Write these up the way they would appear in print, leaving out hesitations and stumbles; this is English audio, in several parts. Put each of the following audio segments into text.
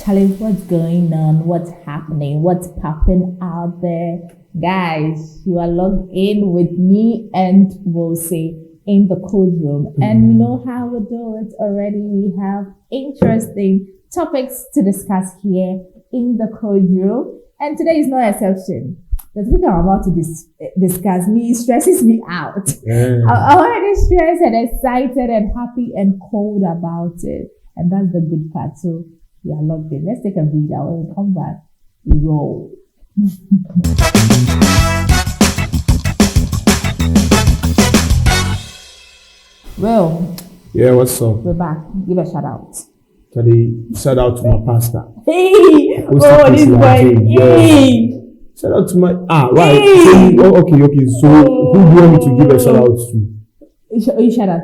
Charlie, what's going on? What's happening? What's popping out there? Guys, you are logged in with me and we'll say in the code room. And you know how we do it already. We have interesting topics to discuss here in the code room. And today is no exception. The topic I'm about to discuss stresses me out. I'm already stressed and excited and happy and cold about it. And that's the good part. So we are logged in. Let's take a breather. When we come back, we roll. Well, yeah, what's up? We're back. Give a shout out. Shout out to my pastor. Hey! Oh, this boy. Hey! Shout out to my right. Hey. Okay. So who do you want me to give a shout out to? Shout out.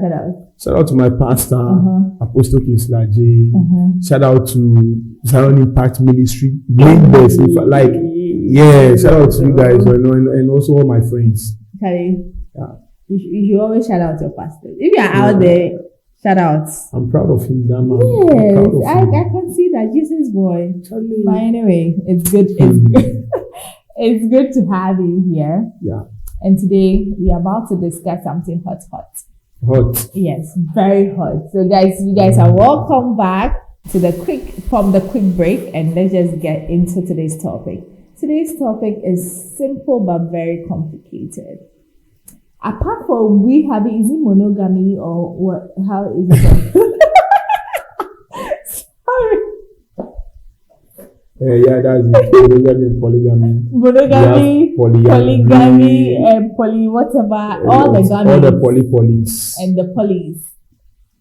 Shout out to my pastor, Apostle Kinngdela Media. Shout out to Zion Impact Ministry. Shout out to you guys and also all my friends. Charlie, you should always shout out your pastor. If you are out there, shout out. I'm proud of him, that man. Yes, I can see that Jesus boy. Charlie. But anyway, it's good. It's good to have you here. Yeah. And today we are about to discuss something hot. Hot. Yes, very hot. So guys, you guys are welcome back to the quick break, and let's just get into today's topic. Today's topic is simple but very complicated. Apart from we having, is it monogamy or what? How is it? Sorry. Yeah, that's it. Monogamy and polygamy. Polygamy, and whatever. All the gummies. All the polys. And the polys.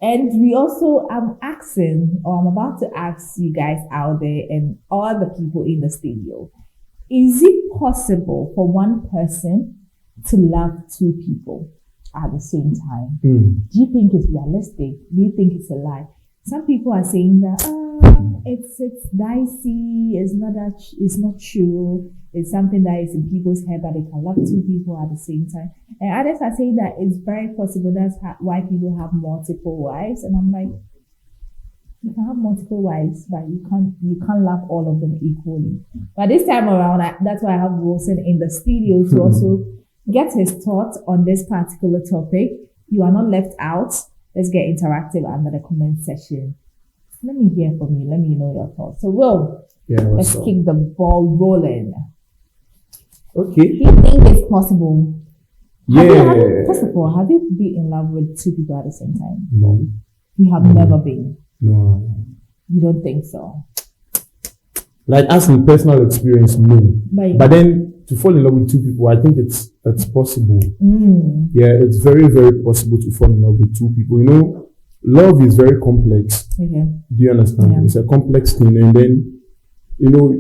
And we also, I'm about to ask you guys out there and all the people in the studio, is it possible for one person to love two people at the same time? Do you think it's realistic? Do you think it's a lie? Some people are saying that it's dicey, it's not true, it's something that is in people's head that they can love two people at the same time. And others are saying that it's very possible. That's why people have multiple wives. And I'm like, you can have multiple wives, but you can't love all of them equally. But this time around, that's why I have Wilson in the studio to also get his thoughts on this particular topic. You are not left out. Let's get interactive under the comment section. Let me hear from you. Let me know your thoughts. So, Will, let's kick the ball rolling. Okay. Do you think it's possible? Yeah. First of all, have you been in love with two people at the same time? No. You have never been? No. You don't think so? Like, as in personal experience, no. But then, to fall in love with two people, I think that's possible. Yeah, it's very, very possible to fall in love with two people. You know, love is very complex. Okay. Do you understand? Yeah. It's a complex thing. And then, you know,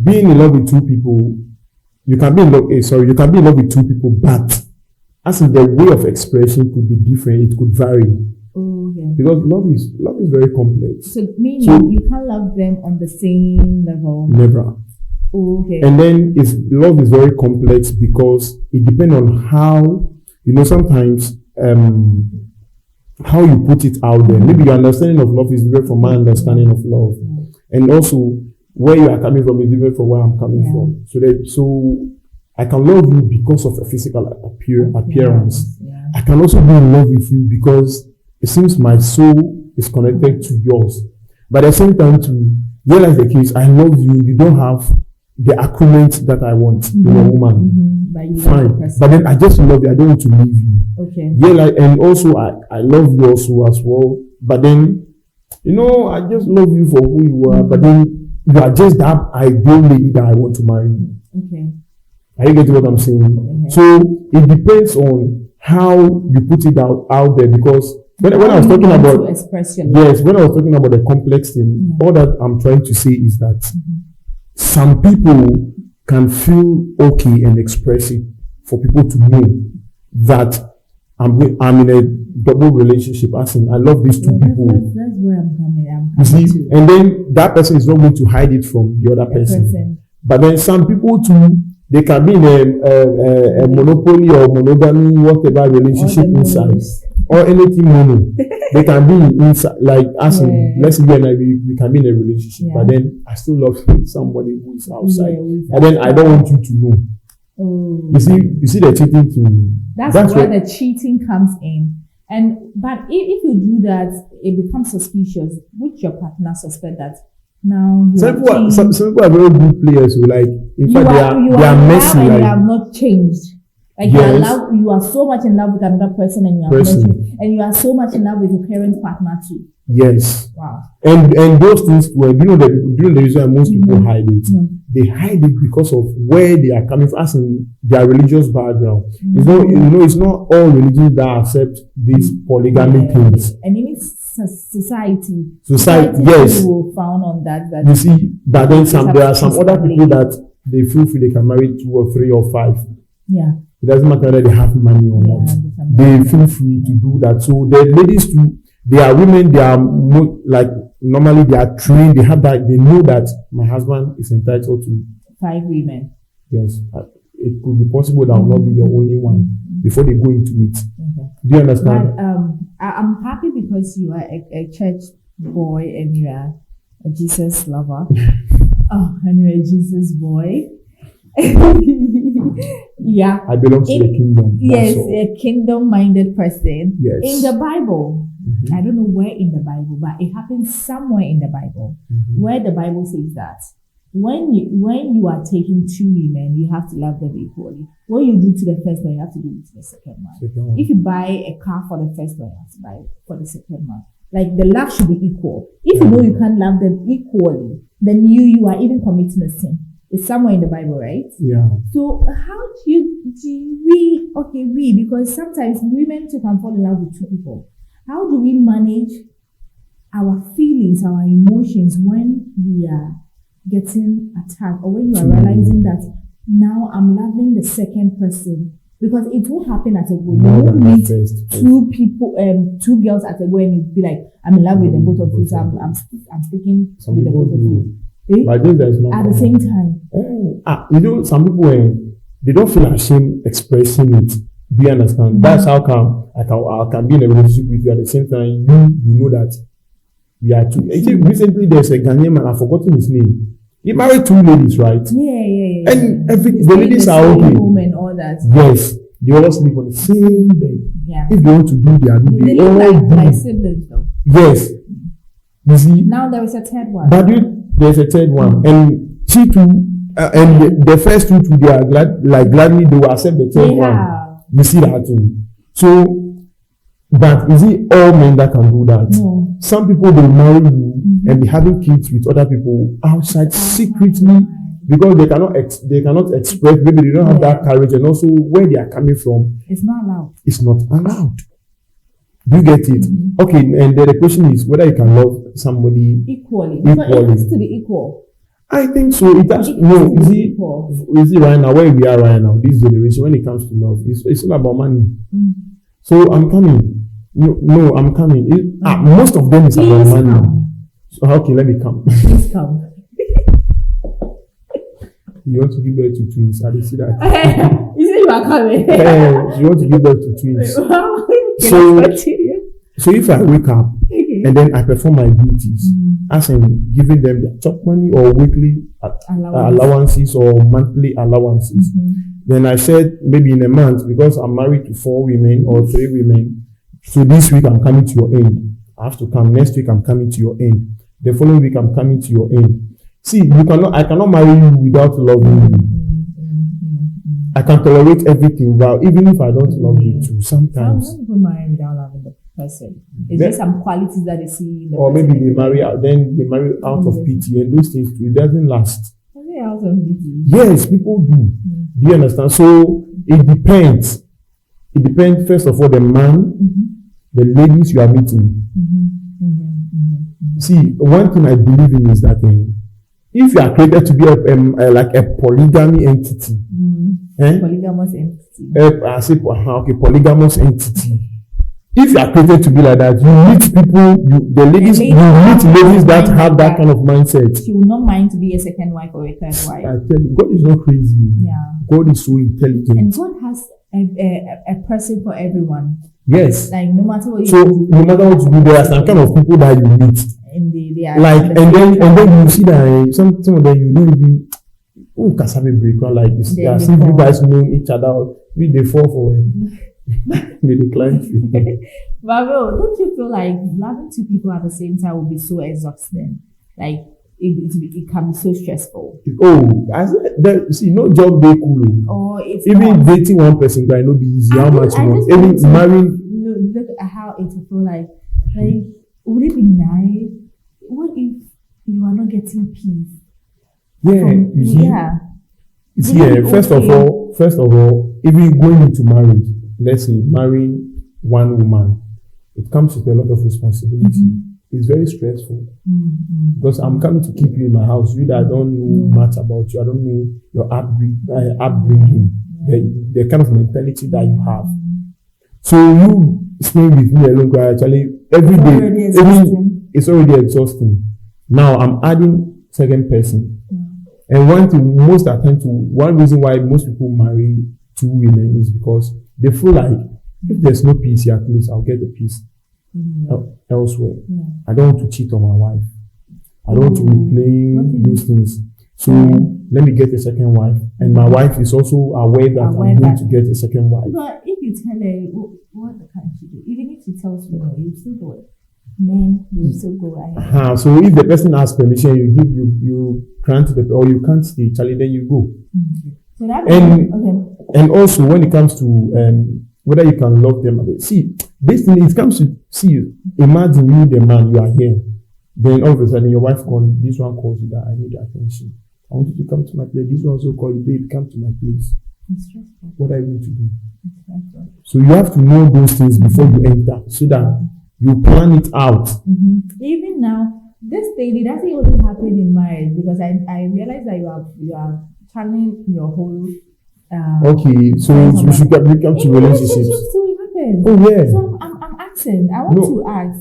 being in love with two people, you can be in love with two people, but as in the way of expression could be different, it could vary. Okay. Because love is very complex. So meaning you can't love them on the same level? Never. Okay. And then love is very complex because it depends on how, you know, sometimes how you put it out there. Maybe your understanding of love is different from my understanding of love. And also where you are coming from is different from where I'm coming from. So I can love you because of your physical appearance. Yeah. I can also be in love with you because it seems my soul is connected to yours. But at the same time, to realize the case, I love you, you don't have the agreement that I want in a woman. Fine. But then I just love you. I don't want to leave you. Okay. Yeah, and also I love you also as well. But then, you know, I just love you for who you are. But then you are just that ideal lady that I want to marry. Okay. Are you getting what I'm saying? Okay. So it depends on how you put it out there, because when I was talking about when I was talking about the complex thing, all that I'm trying to say is that some people can feel okay and express it for people to know that I'm in a double relationship. As in, I love these two people. That's where I'm coming. You see, and then that person is not going to hide it from the other person. But then some people too, they can be in a monopoly or monogamy, whatever relationship inside. or anything money. They can be inside, like as in, let's say you and I, we can be in a relationship, but then I still love somebody who is outside, and then I don't want you to know. Oh. You see the cheating thing. That's where the cheating comes in. But if you do that, it becomes suspicious, which your partner suspect that now you some people are very good players who, like, in fact they are messy, and like, you have not changed. Like you are so much in love with another person and you have not changed. And you are so much in love with your current partner too. Yes. Wow. And those things, well, you know the reason most people hide it. They hide it because of where they are coming from, as in their religious background. It's not all religions that accept these polygamy things. And even society, yes, will found on that. You see, but then there are some other people that they feel free, they can marry 2 or 3 or 5. Yeah. It doesn't matter whether they have money or not. They feel free to do that. So the ladies too, they are women, they are more, like, normally they are trained, they have that, they know that my husband is entitled to 5 women. Yes. It could be possible that will not be your only one before they go into it. Do you understand? But, I'm happy because you are a church boy and you are a Jesus lover. And you're a Jesus boy. Yeah. I belong to the kingdom. Yes, a kingdom-minded person. Yes. In the Bible, I don't know where in the Bible, but it happens somewhere in the Bible where the Bible says that when you are taking 2 women, you have to love them equally. What you do to the first one, you have to do it to the second one. If you buy a car for the first one, you have to buy it for the second one. Like, the love should be equal. If you know you can't love them equally, then you are even committing a sin. It's somewhere in the Bible, right? Yeah. So how because sometimes women too can fall in love with 2 people. How do we manage our feelings, our emotions when we are getting attacked, or when you are realizing that now I'm loving the second person? Because it won't happen at a go. You won't meet 2 people, 2 girls at a go and you'll be like, I'm in love with the both of you, so I'm sticking with the both of you. But I think there's no at the same time. Some people they don't feel ashamed expressing it. Do you understand? That's how come I can be in a relationship with you at the same time. You know that we are 2. Recently there's a Ghanaian man, I've forgotten his name. He married 2 ladies, right? Yeah. And the ladies are okay. And all that. Yes. They all sleep on the same bed. Yeah. If they want to do their do, they look like siblings though. Yes. You see? Now there is a third one. But there's a third one. And she too, and the first 2 too, they are gladly they will accept the third one. You see that thing. So, but is it all men that can do that? No. Some people, they marry you and be having kids with other people outside secretly because they cannot express, maybe they don't have that courage, and also where they are coming from. It's not allowed. It's not allowed. Do you get it? Okay, and then the question is whether you can love somebody equally. So it has to be equal. I think so. It has no. Is it right now where we are right now? This generation, when it comes to love, it's all about money. So I'm coming. No, I'm coming. Most of them is about money. So okay, let me come. Please come. You want to give birth to twins? I didn't see that. You say you are coming. You want to give birth to twins? So if I wake up and then I perform my duties, as in giving them their top money or weekly allowances or monthly allowances, then I said maybe in a month, because I'm married to 4 women or 3 women, so this week I'm coming to your end. I have to come. Next week I'm coming to your end. The following week I'm coming to your end. See, I cannot marry you without loving you. I can tolerate everything, well, even if I don't love you too. Sometimes. Some people marry without loving the person. It's just some qualities that they see in the or maybe they marry out of pity, and those things too. It doesn't last. Out of pity. Yes, people do. Do you understand? So it depends. It depends, first of all, the man, the ladies you are meeting. See, one thing I believe in is that if you are created to be like a polygamy entity, polygamous entity. I say, okay, polygamous entity. If you are created to be like that, you meet people, you meet ladies that have that kind of mindset. She will not mind to be a second wife or a third wife. I tell you, God is not crazy. Yeah. God is so intelligent. And God has a person for everyone. Yes. Like no matter what you So do, no matter what you do, there are some kind of people that you meet. and they are Like on the same and track. then you see that some of them you don't even Kasabe break or like this. They See you fall. guys know each other. They fall for they decline you. But bro, don't you feel like loving two people at the same time would be so exhausting? Like it can be so stressful. Oh, I said that, see, no job they cool. Or it's Even not. dating one person can not be easy. How much I more? just Even want to marrying. look at how it would feel like would it be nice? What if you are not getting peace? Yeah, you see. Yeah. You see, Would it be first okay? of all, even going into marriage, let's say marrying one woman, it comes with a lot of responsibility. It's very stressful because I'm coming to keep you in my house. You that don't know much about you, I don't know your upbringing, the kind of mentality that you have. So you staying with me alone, actually, every day, it's already exhausting. Now I'm adding second person. And one reason why most people marry two women is because they feel like if there's no peace here, at least I'll get the peace elsewhere. I don't want to cheat on my wife. I don't want to be playing those things. So let me get a second wife. And my wife is also aware that I'm going to get a second wife. But if you tell her what can she do, even if she tells you no, you still do it. Men, you still go ahead. So if the person asks permission, you grant the or you can't stay, Charlie, then you go. So that and also when it comes to whether you can love them, see this thing it comes to imagine you the man, you are here, then all of a sudden your wife calls, this one calls you that I need attention, I want you to come to my place, this one also calls you, babe, come to my place. It's stressful. What are you going to do? So you have to know those things before you enter so that you plan it out. Even now, this thing, it doesn't only happen in marriage because I realize that you are channeling your whole. Okay, so we should come to relationships. So it happens. Oh yeah. So I'm asking. I want to ask: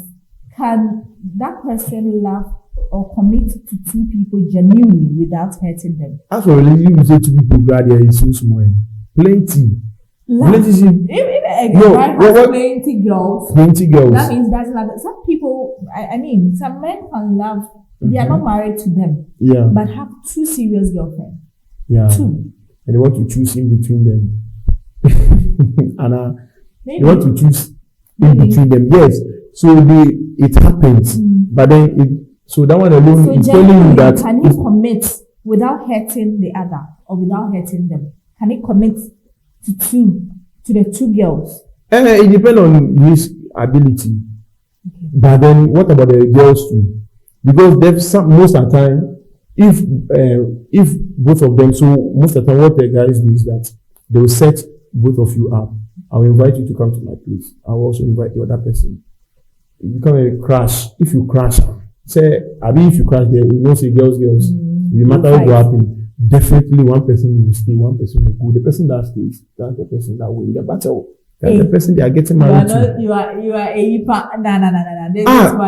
can that person love or commit to two people genuinely without hurting them? As for relationship, you say two people graduate is so small. Plenty. Relationship. If a guy has 20 girls, that means that's like some people. I mean, some men can love. They are not married to them. Yeah. But have two serious girlfriends. Yeah. Two. And they want to choose in between them. And they want to choose in between them. Yes. So it happens. But then so that one alone is telling you that can he commit without hurting the other or without hurting them? Can he commit to the two girls? It depends on his ability. But then what about the girls too? Because there's most of the time, if both of them, so most of the time what the guys do is that they will set both of you up. I will invite you to come to my place. I will also invite the other person. It become a crash. If you crash, if you crash there, you know, say girls, no matter what will happen. Definitely one person will stay, one person will go. The person that stays, that's the person that will win the battle. That's the person they are getting married to. You are a yipa.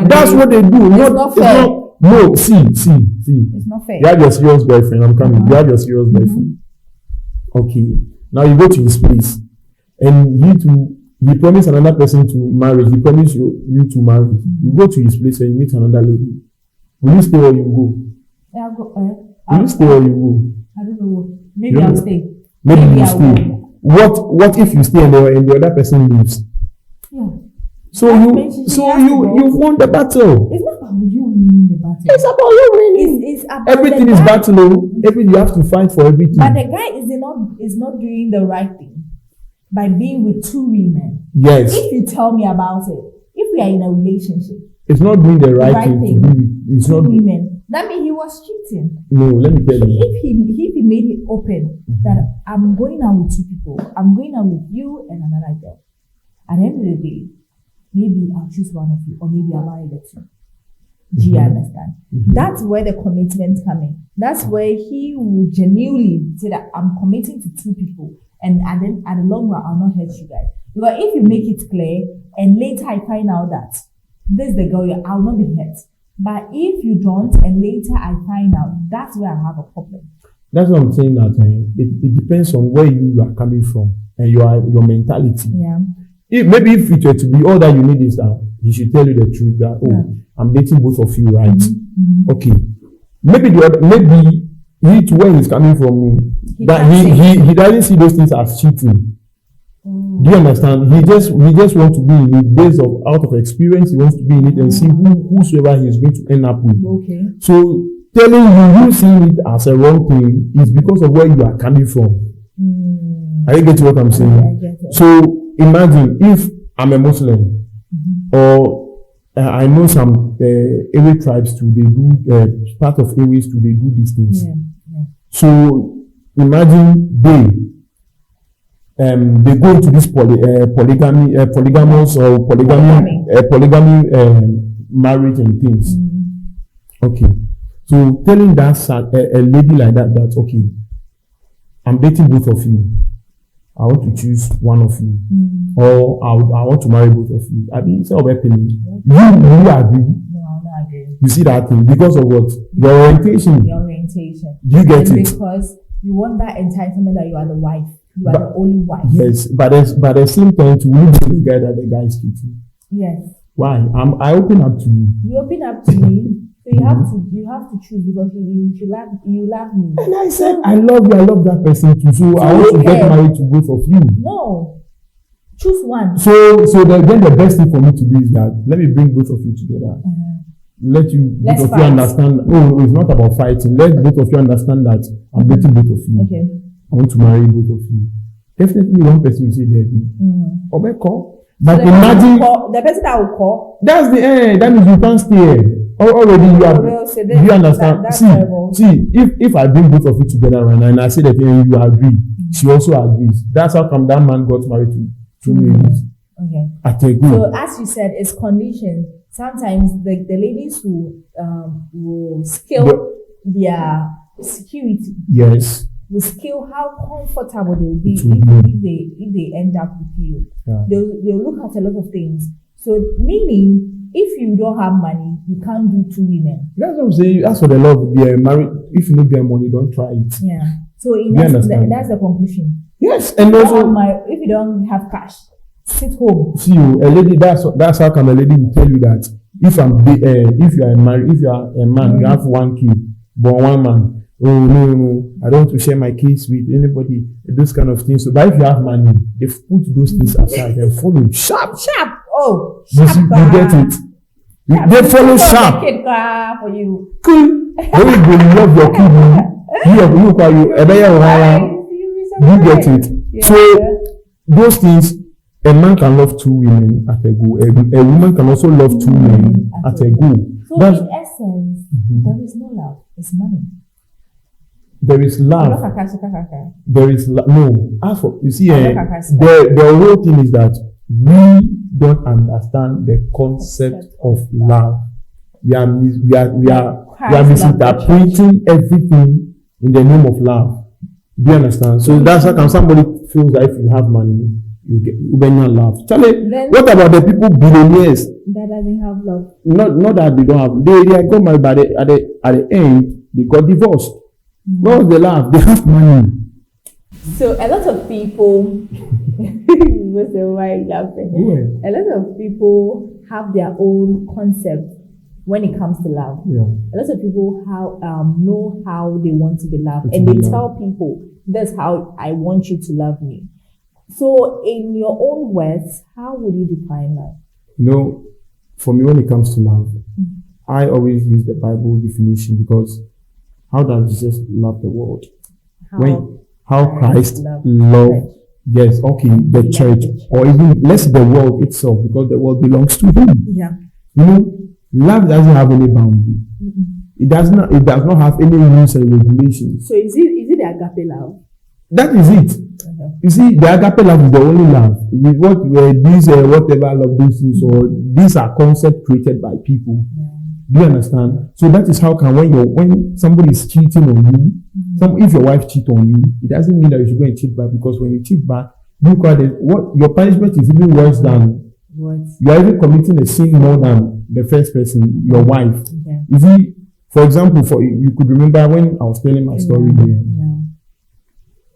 That's what they do. It's not fair. No, see. It's not fair. You have your serious boyfriend. I'm coming. You have your serious boyfriend. Okay. Now you go to his place, and he promised another person to marry. He promised you to marry. You go to his place and you meet another lady. Will you stay or you go? I'll go. Will you stay or you go? I don't know. Maybe I'll stay. Maybe you stay. What if you stay and the other person leaves? Yeah. So you won the battle. It's not about you winning the battle. It's about you winning. It's about everything is battle. You have to fight for everything. But the guy is not doing the right thing by being with two women. Yes. If you tell me about it, if we are in a relationship, it's not doing the right thing to be. It's two not women. That means he was cheating. No, let me tell you. If he made it open that I'm going out with two people, I'm going out with you and another girl. At the end of the day, maybe I'll choose one of you, or maybe I'll marry the two. Do you understand? That's where the commitment comes in. That's where he will genuinely say that I'm committing to two people, and then at the long run, I'll not hurt you guys. Because if you make it clear, and later I find out that this is the girl, I'll not be hurt. But if you don't, and later I find out, that's where I have a problem. That's what I'm saying. That it depends on where you are coming from and your mentality. Yeah. Maybe if it were to be all that you need is that he should tell you the truth that I'm dating both of you, right? Okay. Maybe where he's coming from, he doesn't see those things as cheating. Do you understand? He just wants to be in it based out of experience. He wants to be in it and see whosoever he is going to end up with. Okay. So telling you seeing it as a wrong thing is because of where you are coming from. Are you getting what I'm saying? I get it. So imagine if I'm a Muslim or I know some Ewe tribes too. They do part of Ewes too. They do these things. Yeah. So imagine they go into this polygamy marriage and things. Okay. So telling that a lady like that okay, I'm dating both of you. I want to choose one of you, or I want to marry both of you. I mean, it's all about penny. You agree? No, I'm not agree. You see that thing because of what? Your orientation. Your orientation. Do you get it? Because you want that entitlement that you are the wife. You are the only wife. Yes, but at the same time, to will the guy that the guy is cheating. Yes. Why? I open up to you. You open up to me. So you have to choose because you love me. And I said, I love you, I love that person too. So I want to get married to both of you. No. Choose one. So then the best thing for me to do is that let me bring both of you together. Let both of you understand. No, it's not about fighting. Let both of you understand that I'm dating both of you. Okay. I want to marry both of you. Definitely one person will say Debbie. Call. But so imagine the person that will call. That's the end. That means you can't stay. Already you have. Do you understand? See, if I bring both of you together right now and I say that you agree, she also agrees. That's how come that man got married to two ladies. Okay. At a go. So as you said, it's conditioned. Sometimes the ladies who will scale their security. Yes. Will scale how comfortable they will be if they end up with you. Yeah. They'll look at a lot of things. So meaning, if you don't have money, you can't do two women. That's what I'm saying. That's for the love. They're married. If you don't get money, don't try it. Yeah. So that's the conclusion. Yes, and also if you don't have cash, sit home. See you, a lady. That's how come a lady will tell you that if you are married, if you are a man, you have one kid, but one man. Oh no, I don't want to share my kids with anybody. Those kind of things. So, but if you have money, they put those things aside and follow sharp. Oh, sharp. You get it. They follow sharp. Kid for you. Cool. When you love your kid, you get it. Yeah. So those things, a man can love two women at a go. A woman can also love two men at a go. So in essence, there is no love. It's money. There is love. There is no. As for you see, the whole thing is that we don't understand the concept of love. We are misinterpreting everything in the name of love. Do you understand? So that's how somebody feels that if you have money, you not love. Charlie, what about the people billionaires that doesn't have love? Not that they don't have. They got married, but at the end they got divorced. Where was the love? They have money. So a lot of people, what's the why laughing? Yeah. A lot of people have their own concept when it comes to love. Yeah. A lot of people know how they want to be loved, and they tell people, "That's how I want you to love me." So, in your own words, how would you define love? For me, when it comes to love, I always use the Bible definition because how does Jesus love the world? How Christ loved, yes, okay, the church, or even less the world itself, because the world belongs to Him. Yeah. Love doesn't have any boundary. It does not have any rules and regulations. So is it the agape love? That is it. You see, the agape love is the only love. Whatever love those things, or these are concepts created by people. Yeah. Do you understand? So that is how can when somebody is cheating on you, if your wife cheats on you, it doesn't mean that you should go and cheat back, because when you cheat back, your punishment is even worse than what? You are even committing a sin more than the first person, your wife. Okay. You see, For example, for you could remember when I was telling my story here.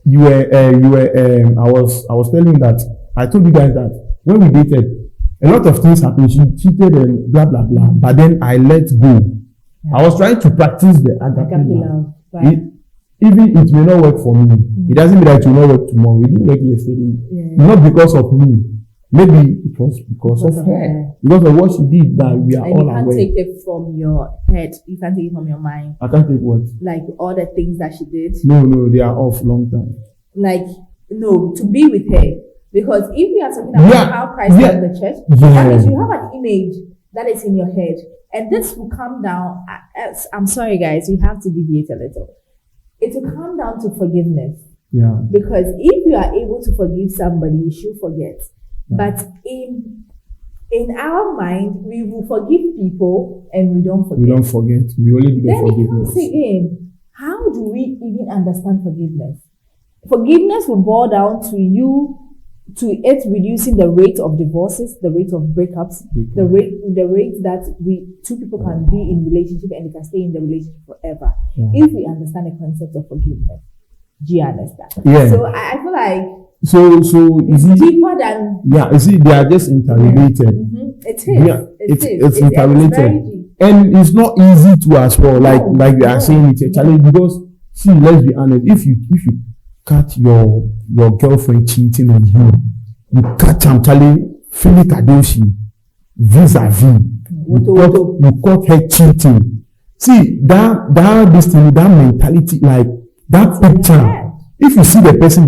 I was telling you that I told you guys that when we dated, a lot of things happened. She cheated and blah blah blah. But then I let go. I was trying to practice the agape love. Right. Even it may not work for me. It doesn't mean that it will not work tomorrow. It didn't work yesterday. Not because of me. Maybe it was because of her. Because of what she did that we are all aware. You can't take it from your head. You can't take it from your mind. I can't take what? Like all the things that she did. No, they are off long time. Like, no, to be with her. Because if we are talking about how Christ loved the church, that means you have an image that is in your head. And this will come down. I'm sorry, guys, we have to deviate a little. It will come down to forgiveness. Yeah. Because if you are able to forgive somebody, you should forget. But in our mind, we will forgive people and we don't forget. We don't forget. We only get forgiveness. Then it comes again. How do we even understand forgiveness? Forgiveness will boil down to it reducing the rate of divorces, the rate of breakups, the rate that two people can be in relationship and they can stay in the relationship forever. If we understand the concept of forgiveness. Do you understand? Yeah. So I feel like so it's deeper than you see, they are just interrelated. It is. Yeah, it's interrelated. And it's not easy to as well, like we are saying it's a challenge because see, let's be honest, if you catch your girlfriend cheating on you catch am Philip Kadoshi vis-a-vis. You caught her cheating. See that mentality, like that picture. If you see the person,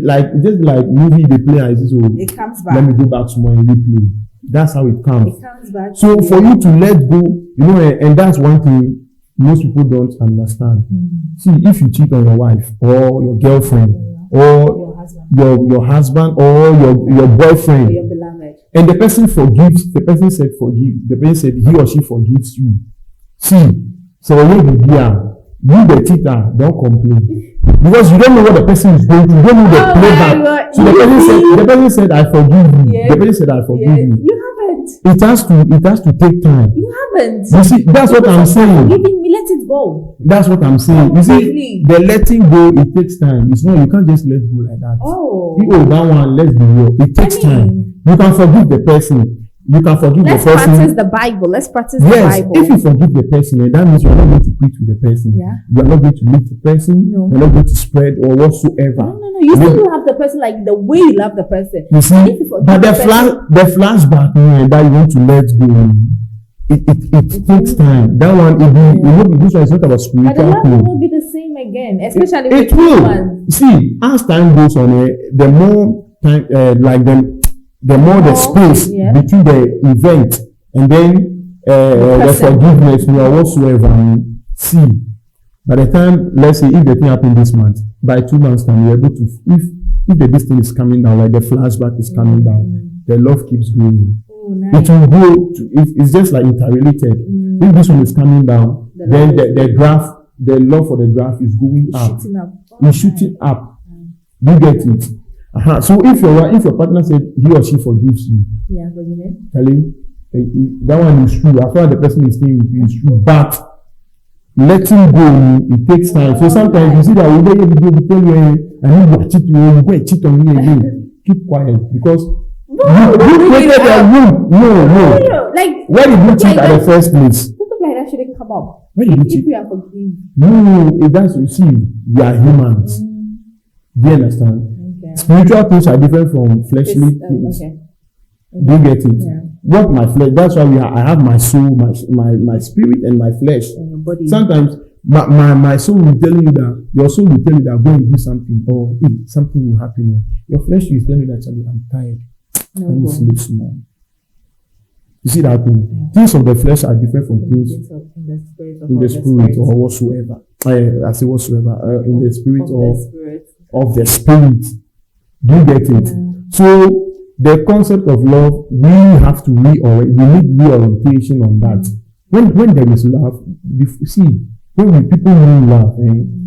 like just like movie they play and so it comes back. Let me go back to my replay. That's how it comes. It comes back. So for you to let go, and that's one thing most people don't understand. See, if you cheat on your wife or your girlfriend or your husband or your boyfriend, or your beloved, and the person forgives, the person said forgive, the person said he or she forgives you. See, so you the cheater, don't complain. Because you don't know what the person is going through. You don't know the playback. So the person said, I forgive you. Yes. The person said, I forgive you. You haven't. It has to take time. You haven't. You see, that's what I'm saying. Forgiving me, let it go. That's what I'm saying. You see, the letting go, it takes time. It's not, you can't just let go like that. That one, let's be real. It takes time. You can forgive the person. You can forgive the person. Let's practice the Bible. Let's practice the Bible. If you forgive the person, that means you're not going to preach with the person. Yeah. You are not going to lead the person. No. You're not going to spread or whatsoever. No. You still love the person like the way you love the person. You see, but the flashback that you want to let go, it takes time. That one, this one is not about spiritual. But the love will not be the same again, especially with humans. See, as time goes on, the more time, the more the space between the event and then the forgiveness or whatsoever. See, by the time, let's say, if the thing happened this month, by 2 months time, you're able to, if the distance is coming down, like the flashback is coming down, the love keeps growing. Nice. It will go, it's just like interrelated. If this one is coming down, then the graph, the love for the graph is going up. It's shooting up. You get it? So if your partner said he or she forgives you, tell him that one is true. After the person is staying with you is true, but letting go, it takes time. So sometimes you see that we tell you, I need to cheat you go and cheat on me again. Keep quiet because you created a room. No. Like, why did you cheat at the first place? Something like that shouldn't come up. Why did you cheat? If we are forgiven. No, that's you see, we are humans. Do you understand? Spiritual things are different from fleshly things. Do you get it? What my flesh? That's why I have my soul, my spirit, and my flesh. And your body. Sometimes my soul will tell you that your soul will tell you that go and do something or something will happen. Your flesh will tell you that actually I'm tired. Let me sleep small. You see that thing? Things of the flesh are different from things in the spirit or whatsoever. I say whatsoever in the spirit of the spirit. Do you get it? So the concept of love, we have to we need reorientation on that. When there is love, when people really love,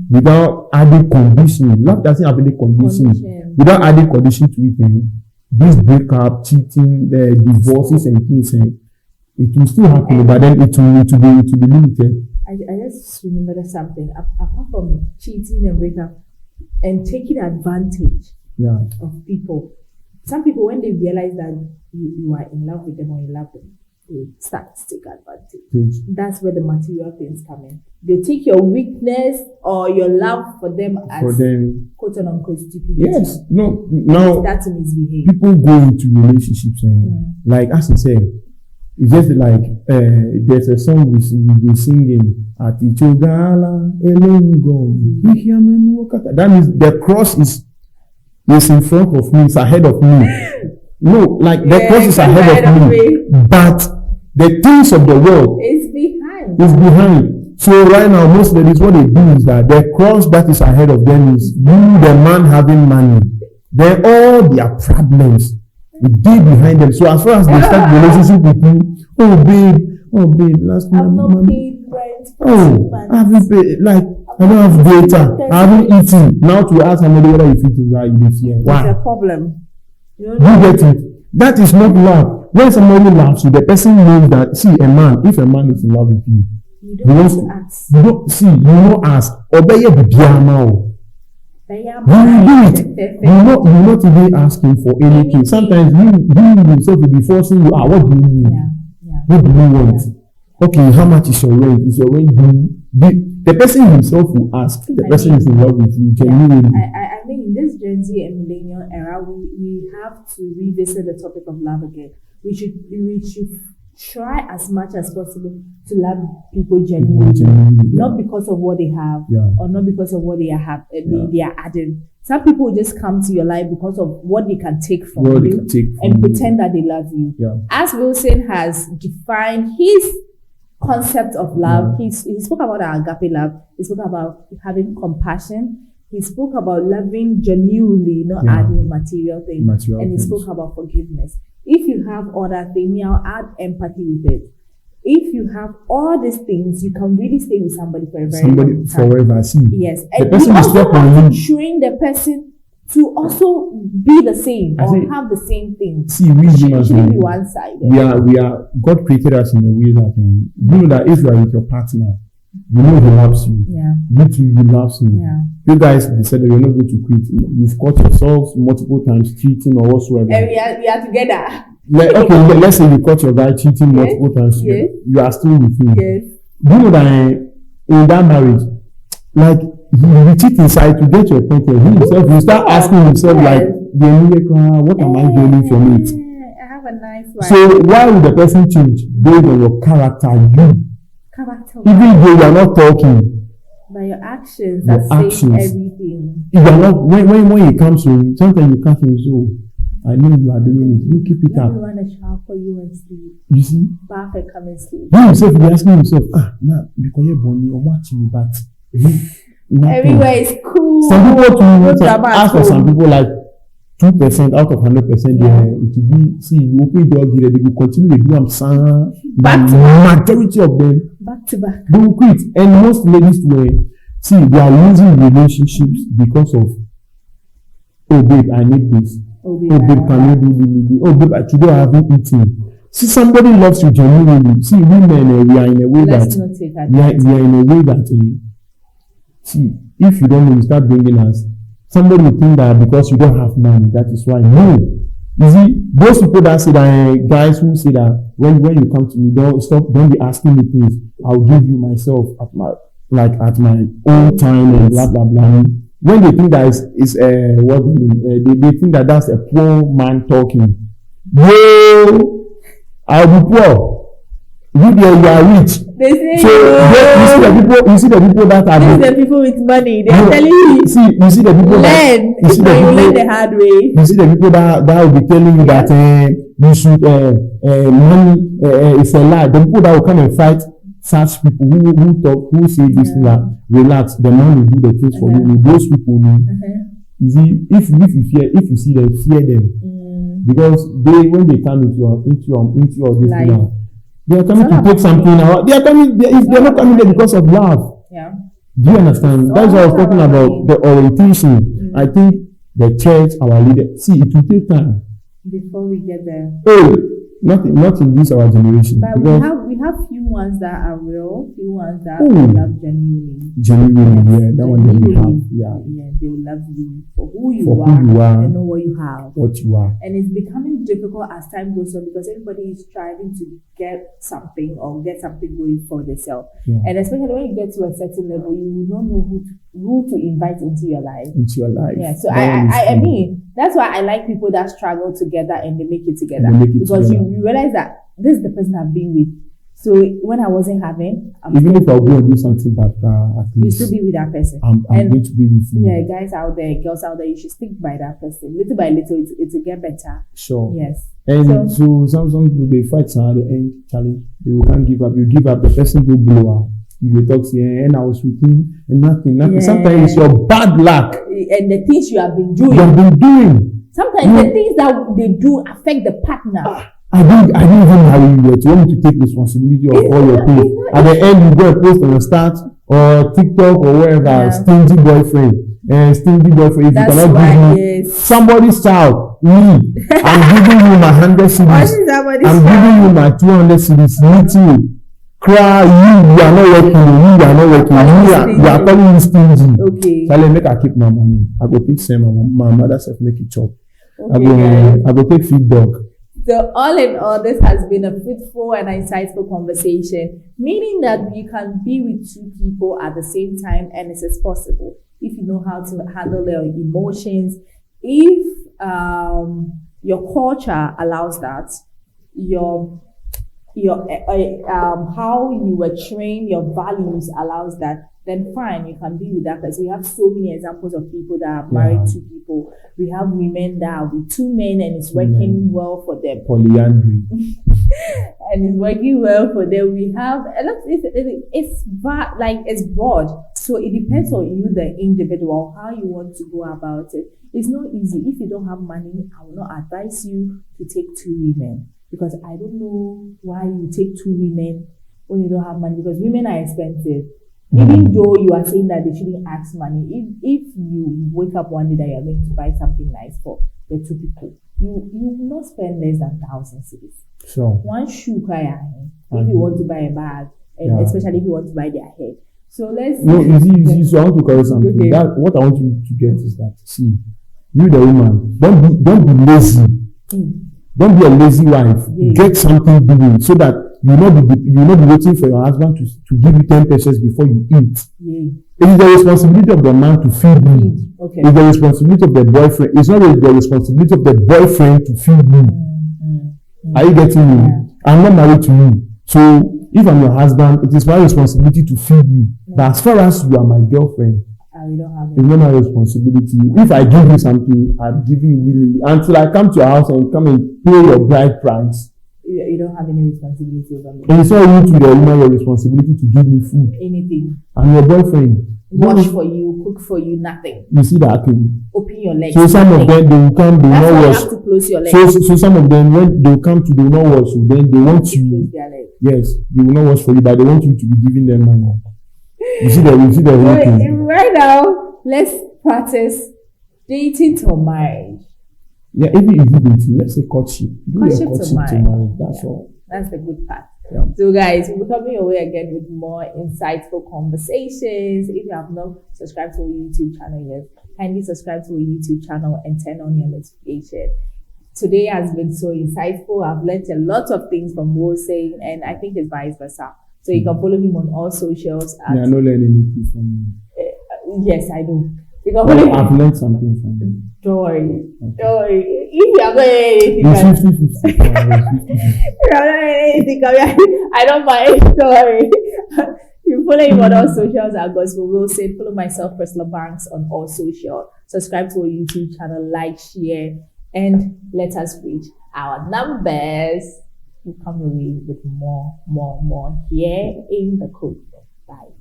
without adding condition, love doesn't have any condition. Without adding condition to it, this breakup, cheating, divorces and things, it will still happen, but then it will be limited. I just remembered something. Apart from cheating and breakup and taking advantage Yeah. of people, some people, when they realize that you are in love with them or you love them, they start to take advantage. Yes. That's where the material things come in. They take your weakness or your love for them as For them, quote unquote stupidity. yes. No, now Start to misbehave. people go into relationships and like as I said, it's just like there's a song we've been singing at Ichogala Elongo. That means the cross is in front of me, it's ahead of me. No, like the cross is ahead of me, but the things of the world It's behind. is behind. So right now, most ladies, what they do is that the cross that is ahead of them is you, the man having money. Then all their problems, it be behind them. So as far as they start the relationship with you, oh babe, last I've month, not paid rent. For 2 oh, months. I haven't paid, like, I don't have data, I haven't eaten. Now to ask somebody whether you're eating, right, you fear. It's Why? a problem. You You get it? That is not love. When somebody loves you, the person knows that, see, if a man is in love with you, You he don't wants have to to ask. you don't see, you don't ask. Obey the piano. You will do it. You're not even asking for anything. Sometimes you yourself will be forcing you, what do you need? Yeah. What do you want? Okay, how much is your rent? Is your rent due? The person himself will ask. The person is in love with you, genuinely. I mean, in this Gen Z and millennial era, we have to revisit the topic of love again. We should try as much as possible to love people genuinely, not because of what they have or not because of what they are adding. Some people just come to your life because of what they can take from you and pretend that they love you. Yeah. As Wilson has defined his concept of love, he spoke about our agape love. He spoke about having compassion. He spoke about loving genuinely, not adding material things. And he spoke about forgiveness. If you have all that thing, I'll add empathy with it. If you have all these things, you can really stay with somebody for a very long time. Forever. See, yes, the and person you is also not have to train the person to also be the same or have the same thing. See, we humans, shouldn't be one-sided. We are. God created us in a way that you know that if you are with your partner, you know he loves you. Yeah. You too, he loves you. Yeah. You guys decided you're not going to quit. You've caught yourselves multiple times cheating or whatsoever. And we are together. Okay, let's say you caught your guy cheating multiple times. Yes. You are still with him. Yes. You know that in that marriage, like you cheat inside to get your point. He himself, you start asking himself like, what am I gaining from it? I have a nice wife. So why would the person change based on your character? Even though you are not talking, but your actions are saying everything. You are not when it comes to sometimes you can't say, so I know you are doing it. You keep it up. Everyone is sharp for you and sleep. You see? Bath and come and sleep. You yourself be asking yourself, now because you're born, you're watching me, but everywhere is cool. Some people ask for some people like 2% out of 100%. It will be you open the door, they will continue to do some majority of them back to back. They will quit. And most ladies they are losing relationships because of babe, I need this. Babe, can you do this? Babe, today I haven't eaten. See, somebody loves you genuinely. See, women, we are in a way we are in a way that see, if you don't know, you start bringing us. Somebody will think that because you don't have money, that is why. No. You see, those people that say that, guys who say that when you come to me, don't be asking me things. I'll give you myself at my own time and blah blah blah. When they think that they think that that's a poor man talking. Yo, I'll be poor. You are rich. They say you see the people that are the people with money. They are telling you. You see the people you learn the hard way. You see the people that will be telling you that you should money is a lie. The people that will come and fight such people who say this thing that relax, the man will do the things for you. Those people you see, if you see them, fear them. Because when they come into your this thing. They are coming to take something out. They are coming. They're not coming there because of love. Yeah. Do you understand? That's what I was talking about. The orientation. I think the church, our leader. See, it will take time before we get there. Oh, Not in this our generation. But we have few ones that are real, few ones that we love genuinely. Yeah, that one they will have. Yeah, they will love you for who you are and know what you have. What you are. And it's becoming difficult as time goes on because everybody is striving to get something or get something going for themselves. Yeah. And especially when you get to a certain level, you will not know who to invite into your life. Yeah. So I mean, that's why I like people that struggle together and they make it together. Because you realize that this is the person I've been with. So when I wasn't having, even if I'll go and do something bad, at least you still be with that person. I'm going to be with you. Yeah, guys out there, girls out there, you should stick by that person. Little by little, it will get better. Sure. Yes. And so some people they fight at the end, Charlie. They can't give up. You give up, the person go blow out. You will talk to him, and I was with him, and nothing. Yeah. Sometimes it's your bad luck. And the things you have been doing. Sometimes the things that they do affect the partner. I didn't even marry you yet. You want me to take responsibility of all your things. At the end, you go and post on your start or TikTok or wherever, stingy boyfriend. Stingy boyfriend. If you cannot give me somebody's child, me, I'm giving you my 100 CDs. I'm giving you my 200 CDs. Meet you. Cry, you are not working. You are calling me stingy. Okay. So let me keep my money. I go take some my mother self make it chop. Okay, I go take feed dog. So all in all, this has been a fruitful and insightful conversation, meaning that you can be with two people at the same time, and it is possible if you know how to handle your emotions. If your culture allows that, your how you were trained, your values allows that, then fine, you can be with that person. We have so many examples of people that are married to people. We have women that are with two men and it's working well for them. Polyandry. And it's working well for them. We have, it's broad. So it depends on you, the individual, how you want to go about it. It's not easy. If you don't have money, I will not advise you to take two women. Because I don't know why you take two women when you don't have money. Because women are expensive. Even though you are saying that they shouldn't ask money, if you wake up one day that you're going to buy something nice for the two people, you will not spend less than 1,000 cedis. Sure. One shoe if you want to buy a bag, and especially if you want to buy their head. So let's easy. So I want to correct something. Okay. That what I want you to get is that you the woman, don't be lazy. Don't be a lazy wife. Get something doing so that you will not be waiting for your husband to give you 10 pesos before you eat. It is the responsibility of the man to feed you. Okay. It's the responsibility of the boyfriend. It's not the responsibility of the boyfriend to feed you. Are you getting me? I'm not married to you. So if I'm your husband, it is my responsibility to feed you. But as far as you are my girlfriend, it's not my responsibility. If I give you something, I'll give you willingly until I come to your house and come and pay your bride price. You don't have any responsibility over me. And it's not you to the woman your responsibility to give me food. Anything. I'm your boyfriend. Wash for you, cook for you, nothing. You see that thing? Open your legs. So some of them, they will come, they will not wash. You have to close your legs. So some of them, when they will come to, they will not wash. So then they want you. Close their legs. Yes, they will not wash for you, but they want you to be giving them money. You see the whole thing. Right now, let's practice dating to marriage. Yeah, even if you dating, let's say courtship. Courtship to marriage. That's all. That's the good part. Yeah. So guys, we'll be coming your way again with more insightful conversations. If you have not subscribed to our YouTube channel yet, kindly subscribe to our YouTube channel and turn on your notification. Today has been so insightful. I've learned a lot of things from Mo saying, and I think it's vice versa. So you can follow him on all socials. Yeah, I don't learn anything from him. Yes, I do. I've learned something from him. Don't worry. If you have not anything, I don't mind. Don't worry. You follow him on all socials at Gospel Wilson. Follow myself, Priscilla Banks, on all social. Subscribe to our YouTube channel, like, share, and let us reach our numbers. We'll come your way with more here in the code. Bye.